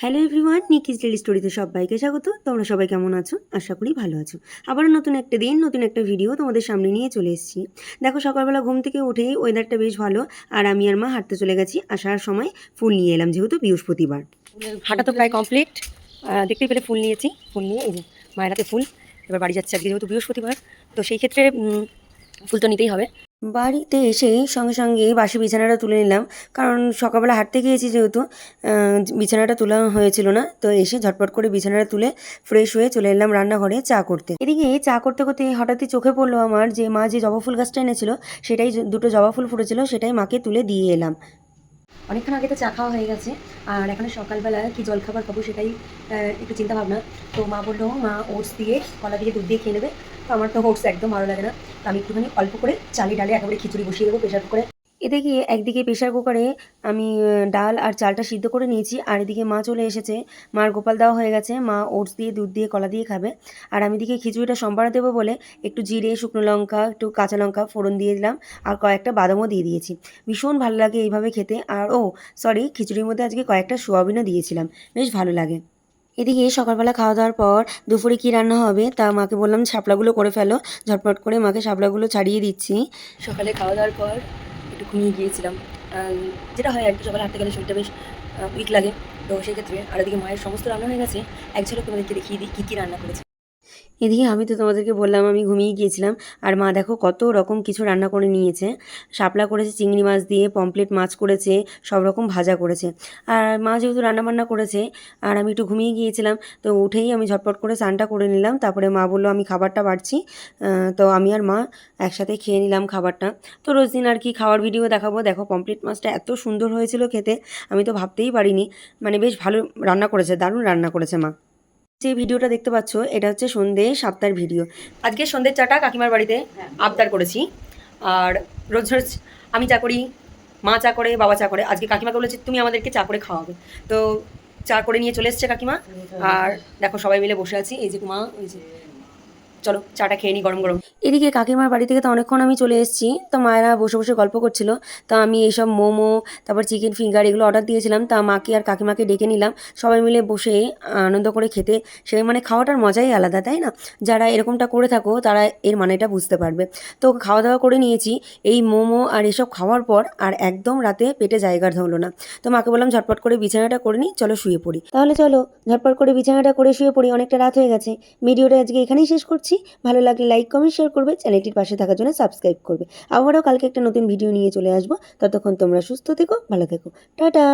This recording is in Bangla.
হ্যালো এভরিওয়ান, নিকিস ডেলি স্টোরিতে সবাইকে স্বাগত। তোমরা সবাই কেমন আছো? আশা করি ভালো আছো। আবারও নতুন একটা দিন, নতুন একটা ভিডিও তোমাদের সামনে নিয়ে চলে এসেছি। দেখো, সকালবেলা ঘুম থেকে উঠেই ওয়েদারটা বেশ ভালো, আর আমি আর মা হাঁটতে চলে গেছি। আসার সময় ফুল নিয়ে এলাম, যেহেতু বৃহস্পতিবার। হাঁটা তো প্রায় কমপ্লিট, দেখতেই পেলে ফুল নিয়েছি। ফুল নিয়ে এই যে মায়ের হাতে ফুল। এবার বাড়ি যাচ্ছে আজকে, যেহেতু বৃহস্পতিবার, তো সেই ক্ষেত্রে ফুল তো নিতেই হবে। বাড়িতে এসে সঙ্গে সঙ্গে বাসি বিছানাটা তুলে নিলাম, কারণ সকালবেলা হাঁটতে গিয়েছি যেহেতু বিছানাটা তোলা হয়েছিল না। তো এসে ঝটপট করে বিছানাটা তুলে ফ্রেশ হয়ে চলে এলাম রান্নাঘরে চা করতে। এদিকে চা করতে করতে হঠাৎই চোখে পড়লো আমার যে মা যে জবা ফুল গাছটা এনেছিল, সেটাই দুটো জবা ফুল ফুটেছিল, সেটাই মাকে তুলে দিয়ে এলাম। অনেকক্ষণ আগে তো চা খাওয়া হয়ে গেছে, আর এখানে সকালবেলা কি জলখাবার খাবো সেটাই একটু চিন্তা ভাবনা। তো মা বললো মা ওটস দিয়ে কলা দিয়ে দুধ দিয়ে খেয়ে নেবে। তো আমার তো ওটস একদম ভালো লাগে না, তো আমি একটুখানি অল্প করে চালি ডালে একেবারে খিচুড়ি বসিয়ে দেবো প্রেশার কুকারে। এদিকে একদিকে প্রেশার কুকারে আমি ডাল আর চালটা সিদ্ধ করে নিয়েছি, আর এদিকে মা চলে এসেছে। মার গোপাল দেওয়া হয়ে গেছে, মা ওটস দিয়ে দুধ দিয়ে কলা দিয়ে খাবে। আর আমি দিকে খিচুড়িটা সম্বারে দেবো বলে একটু জিরে, শুকনো লঙ্কা, একটু কাঁচা লঙ্কা ফোড়ন দিয়ে দিলাম, আর কয়েকটা বাদামও দিয়ে দিয়েছি। ভীষণ ভালো লাগে এইভাবে খেতে। আর সরি, খিচুড়ির মধ্যে আজকে কয়েকটা সোয়াবিনও দিয়েছিলাম, বেশ ভালো লাগে। এদিকে সকালবেলা খাওয়া দাওয়ার পর দুপুরে কী রান্না হবে তা মাকে বললাম শাপলাগুলো করে ফেলো। ঝটপট করে মাকে শাপলাগুলো ছাড়িয়ে দিচ্ছি। সকালে খাওয়া দাওয়ার পর একটু ঘুমিয়ে গিয়েছিলাম, যেটা হয় আর কি, সকালে হাঁটতে গেলে শরীরটা বেশ উইক লাগে। তো সেই ক্ষেত্রে আর এদিকে মায়ের সমস্ত রান্না হয়ে গেছে। এক ঝলক তোমাদেরকে দেখিয়ে দিই কী কী রান্না করেছে। এদিকে আমি তো তোমাদেরকে বললাম আমি ঘুমিয়ে গিয়েছিলাম, আর মা দেখো কত রকম কিছু রান্না করে নিয়েছে। শাপলা করেছে চিংড়ি মাছ দিয়ে, পমপ্লেট মাছ করেছে, সব রকম ভাজা করেছে। আর মা যেহেতু রান্নাবান্না করেছে আর আমি একটু ঘুমিয়ে গিয়েছিলাম, তো উঠেই আমি ঝটপট করে স্নানটা করে নিলাম। তারপরে মা বললো আমি খাবারটা বাড়ছি, তো আমি আর মা একসাথে খেয়ে নিলাম খাবারটা। তো রোজ দিন আর কি খাওয়ার ভিডিও দেখাবো। দেখো পমপ্লেট মাছটা এত সুন্দর হয়েছিল খেতে, আমি তো ভাবতেই পারিনি। মানে বেশ ভালো রান্না করেছে, দারুণ রান্না করেছে মা। যে ভিডিওটা দেখতে পাচ্ছ এটা হচ্ছে সন্ধ্যে 7টার ভিডিও। আজকে সন্ধ্যের চাটা কাকিমার বাড়িতে আবদার করেছি। আর রোজ রোজ আমি চা করি, মা চা করে, বাবা চা করে, আজকে কাকিমাকে বলেছি তুমি আমাদেরকে চা করে খাওয়াবে। তো চা করে নিয়ে চলে এসছে কাকিমা। আর দেখো সবাই মিলে বসে আছি, এই যে মা, ওই যে চলো চাটা খেয়ে নিই গরম গরম। এদিকে কাকিমার বাড়ি থেকে তো অনেকক্ষণ আমি চলে এসেছি, তো মায়েরা বসে বসে গল্প করছিল। তা আমি এইসব মোমো, তারপর চিকেন ফিঙ্গার এগুলো অর্ডার দিয়েছিলাম। তা মাকে আর কাকিমাকে ডেকে নিলাম, সবাই মিলে বসে আনন্দ করে খেতে। সে মানে খাওয়াটার মজাই আলাদা, তাই না? যারা এরকমটা করে থাকো তারা এর মানেটা বুঝতে পারবে। তো খাওয়া দাওয়া করে নিয়েছি। এই মোমো আর এসব খাওয়ার পর আর একদম রাতে পেটে জায়গা ধরলো না। তো মাকে বললাম ঝটপট করে বিছানাটা করে নিই, চলো শুয়ে পড়ি। তাহলে চলো ঝটপট করে বিছানাটা করে শুয়ে পড়ি, অনেকটা রাত হয়ে গেছে। ভিডিওটা আজকে এখানেই শেষ করছি। ভালো লাগলে লাইক, কমেন্ট, শেয়ার করবে, চ্যানেলটির পাশে থাকার জন্য সাবস্ক্রাইব করবে। আবারও কালকে একটা নতুন ভিডিও নিয়ে চলে আসবো। ততক্ষণ তোমরা সুস্থ থেকো, ভালো থেকো। টাটা।